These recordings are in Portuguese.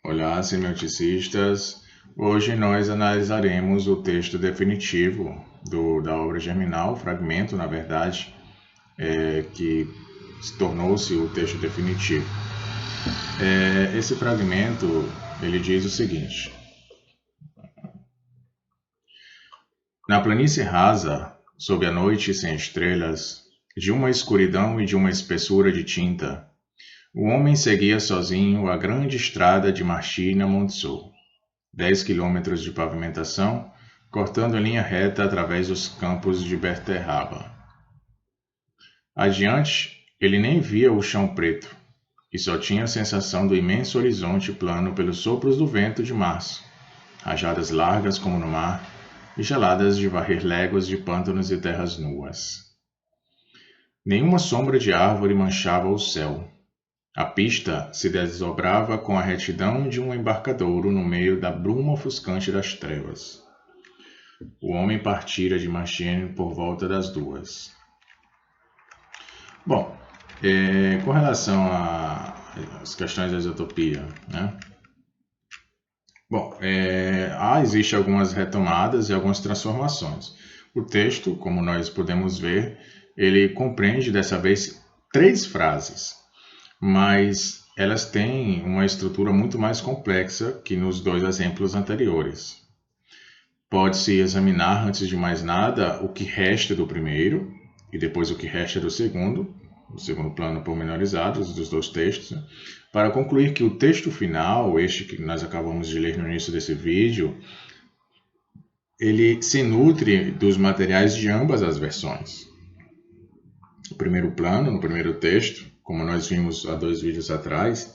Olá, semioticistas. Hoje nós analisaremos o texto definitivo da obra Germinal, fragmento, na verdade, que tornou-se o texto definitivo. Esse fragmento, ele diz o seguinte: na planície rasa, sob a noite sem estrelas, de uma escuridão e de uma espessura de tinta, o homem seguia sozinho a grande estrada de Marchina-Montsou. 10 quilômetros de pavimentação, cortando em linha reta através dos campos de Beterraba. Adiante, ele nem via o chão preto, e só tinha a sensação do imenso horizonte plano pelos sopros do vento de março, rajadas largas como no mar, e geladas de varrer léguas de pântanos e terras nuas. Nenhuma sombra de árvore manchava o céu. A pista se desdobrava com a retidão de um embarcadouro no meio da bruma ofuscante das trevas. O homem partira de Marchena por volta das 2. Bom, com relação às questões da isotopia, né? Bom, existe algumas retomadas e algumas transformações. O texto, como nós podemos ver, ele compreende dessa vez 3 frases, mas elas têm uma estrutura muito mais complexa que nos 2 exemplos anteriores. Pode-se examinar, antes de mais nada, o que resta do primeiro e depois o que resta do segundo plano pormenorizado dos 2 textos, para concluir que o texto final, este que nós acabamos de ler no início desse vídeo, ele se nutre dos materiais de ambas as versões. No primeiro plano, no primeiro texto, como nós vimos há 2 vídeos atrás,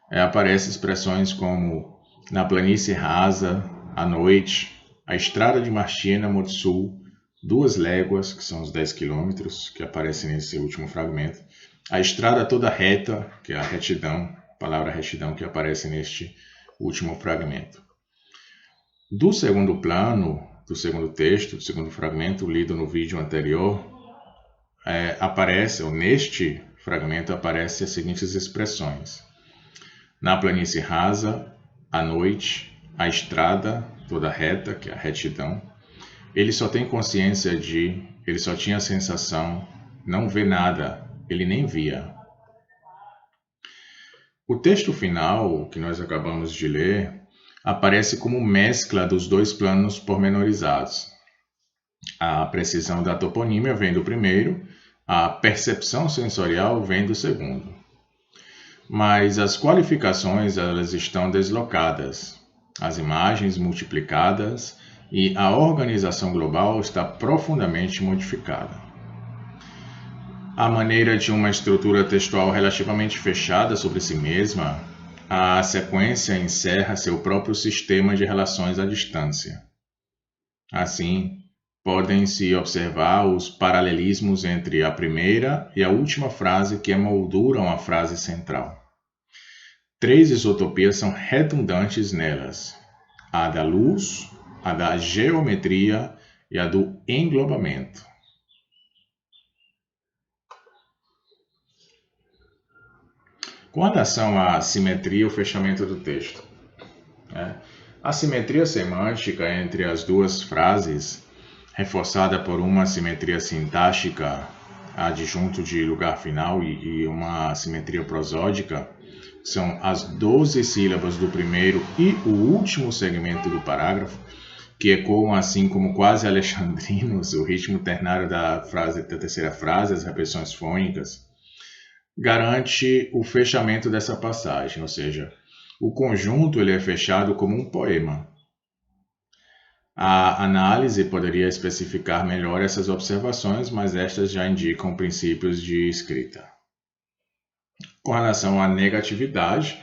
aparecem expressões como na planície rasa, à noite, a estrada de Marchena-Montsou, 2 léguas, que são os 10 quilômetros, que aparecem nesse último fragmento, a estrada toda reta, que é a retidão, a palavra retidão que aparece neste último fragmento. Do segundo plano, do segundo texto, do segundo fragmento, lido no vídeo anterior, neste fragmento aparecem as seguintes expressões: na planície rasa, à noite, a estrada toda reta, que é a retidão, ele só tem consciência ele só tinha a sensação, não vê nada, ele nem via. O texto final, que nós acabamos de ler, aparece como mescla dos 2 planos pormenorizados. A precisão da toponímia vem do primeiro, a percepção sensorial vem do segundo. Mas as qualificações elas estão deslocadas, as imagens multiplicadas e a organização global está profundamente modificada. À maneira de uma estrutura textual relativamente fechada sobre si mesma, a sequência encerra seu próprio sistema de relações à distância. Assim, podem-se observar os paralelismos entre a primeira e a última frase que emolduram a frase central. 3 isotopias são redundantes nelas: a da luz, a da geometria e a do englobamento. Com relação à simetria e o fechamento do texto, a simetria semântica entre as 2 frases, reforçada por uma simetria sintática, adjunto de lugar final, e uma simetria prosódica, são as 12 sílabas do primeiro e o último segmento do parágrafo, que ecoam assim como quase alexandrinos, o ritmo ternário da terceira frase, as repetições fônicas, garante o fechamento dessa passagem, ou seja, o conjunto ele é fechado como um poema. A análise poderia especificar melhor essas observações, mas estas já indicam princípios de escrita. Com relação à negatividade,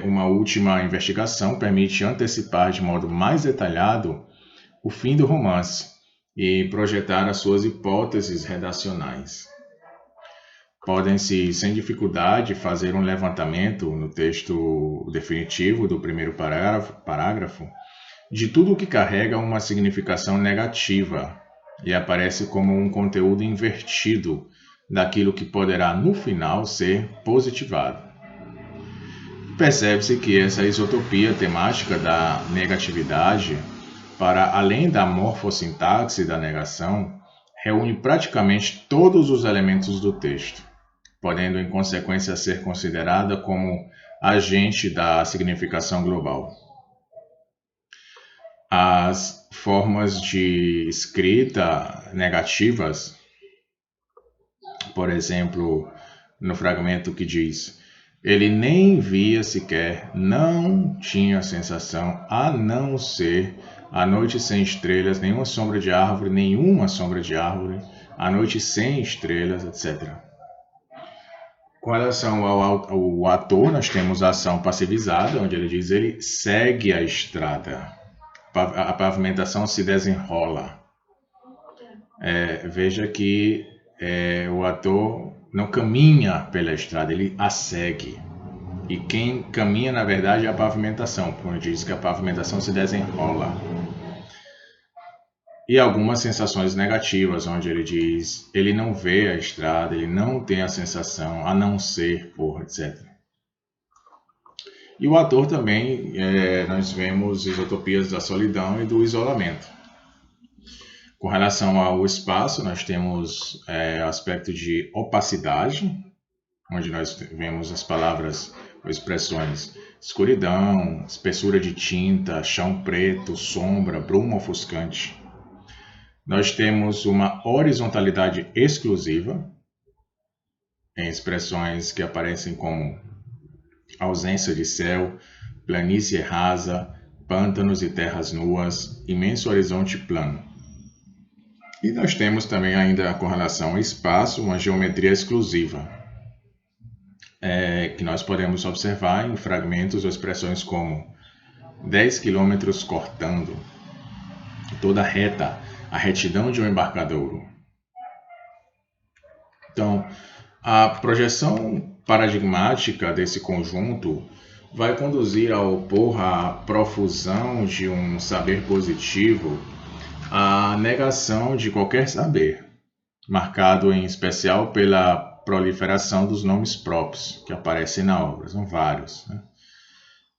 uma última investigação permite antecipar de modo mais detalhado o fim do romance e projetar as suas hipóteses redacionais. Podem-se, sem dificuldade, fazer um levantamento no texto definitivo do primeiro parágrafo de tudo o que carrega uma significação negativa e aparece como um conteúdo invertido daquilo que poderá, no final, ser positivado. percebe-se que essa isotopia temática da negatividade, para além da morfossintaxe da negação, reúne praticamente todos os elementos do texto, podendo em consequência ser considerada como agente da significação global. As formas de escrita negativas, por exemplo, no fragmento que diz: ele nem via sequer, não tinha sensação, a não ser a noite sem estrelas, nenhuma sombra de árvore, a noite sem estrelas, etc. Com relação ao ator, nós temos a ação passivizada, onde ele diz: ele segue a estrada, a pavimentação se desenrola. Veja que o ator não caminha pela estrada, ele a segue. E quem caminha, na verdade, é a pavimentação, quando diz que a pavimentação se desenrola. E algumas sensações negativas, onde ele diz: ele não vê a estrada, ele não tem a sensação, a não ser por, etc. E o ator também, nós vemos isotopias da solidão e do isolamento. Com relação ao espaço, nós temos o aspecto de opacidade, onde nós vemos as palavras ou expressões escuridão, espessura de tinta, chão preto, sombra, bruma ofuscante. Nós temos uma horizontalidade exclusiva, em expressões que aparecem como ausência de céu, planície rasa, pântanos e terras nuas, imenso horizonte plano. E nós temos também ainda com relação ao espaço uma geometria exclusiva, que nós podemos observar em fragmentos ou expressões como 10 quilômetros cortando, toda reta, a retidão de um embarcadouro. Então, a projeção paradigmática desse conjunto vai conduzir a opor a profusão de um saber positivo à negação de qualquer saber, marcado em especial pela proliferação dos nomes próprios que aparecem na obra, são vários, né?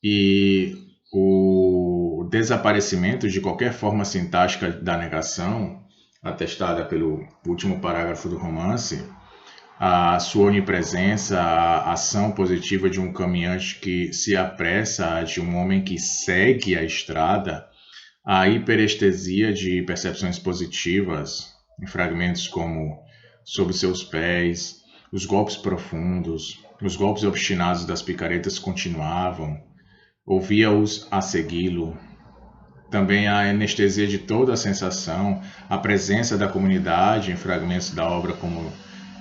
E o desaparecimento de qualquer forma sintática da negação, atestada pelo último parágrafo do romance, a sua onipresença, a ação positiva de um caminhante que se apressa, de um homem que segue a estrada, a hiperestesia de percepções positivas, em fragmentos como sob seus pés, os golpes profundos, os golpes obstinados das picaretas continuavam, ouvia-os a segui-lo. Também a anestesia de toda a sensação, a presença da comunidade em fragmentos da obra como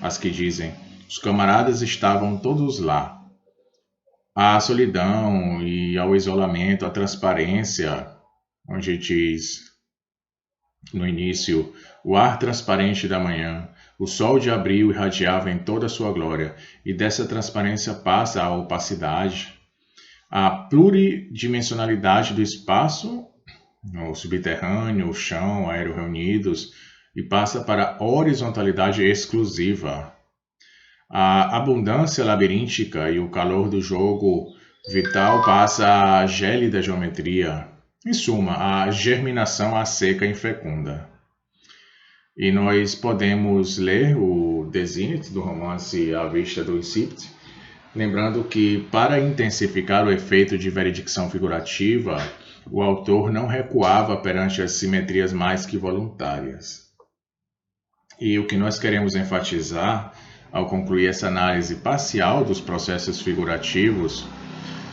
as que dizem: os camaradas estavam todos lá. A solidão e ao isolamento, a transparência, onde diz no início: o ar transparente da manhã, o sol de abril irradiava em toda a sua glória, e dessa transparência passa a opacidade, a pluridimensionalidade do espaço, o subterrâneo, o chão, aéreo reunidos, e passa para a horizontalidade exclusiva. A abundância labiríntica e o calor do jogo vital passa à gélida geometria. Em suma, a germinação à seca e infecunda. E nós podemos ler o desinit do romance À Vista do Incipit, lembrando que, para intensificar o efeito de veredicção figurativa, o autor não recuava perante as simetrias mais que voluntárias. E o que nós queremos enfatizar, ao concluir essa análise parcial dos processos figurativos,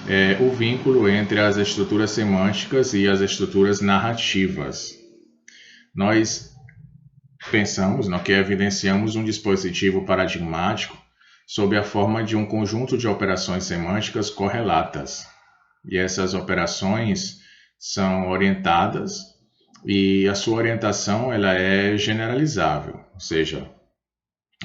é o vínculo entre as estruturas semânticas e as estruturas narrativas. Nós pensamos, que evidenciamos um dispositivo paradigmático sob a forma de um conjunto de operações semânticas correlatas. E essas operações são orientadas e a sua orientação ela é generalizável, ou seja,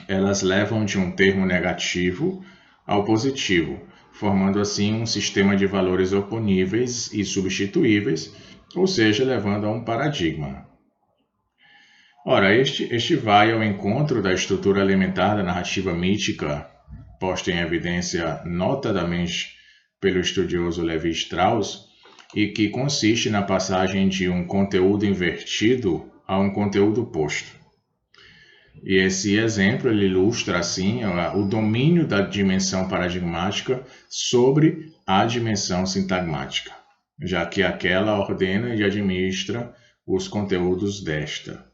elas levam de um termo negativo ao positivo, formando assim um sistema de valores oponíveis e substituíveis, ou seja, levando a um paradigma. Ora, este vai ao encontro da estrutura elementar da narrativa mítica, posta em evidência notadamente pelo estudioso Levi Strauss e que consiste na passagem de um conteúdo invertido a um conteúdo posto. E esse exemplo ele ilustra assim o domínio da dimensão paradigmática sobre a dimensão sintagmática, já que aquela ordena e administra os conteúdos desta.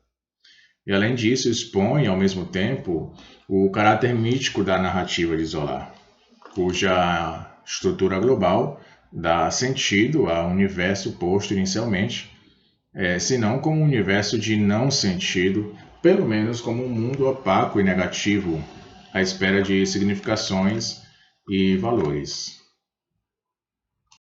E além disso, expõe ao mesmo tempo o caráter mítico da narrativa de Zola, cuja estrutura global dá sentido ao universo posto inicialmente, senão como um universo de não sentido, pelo menos como um mundo opaco e negativo, à espera de significações e valores.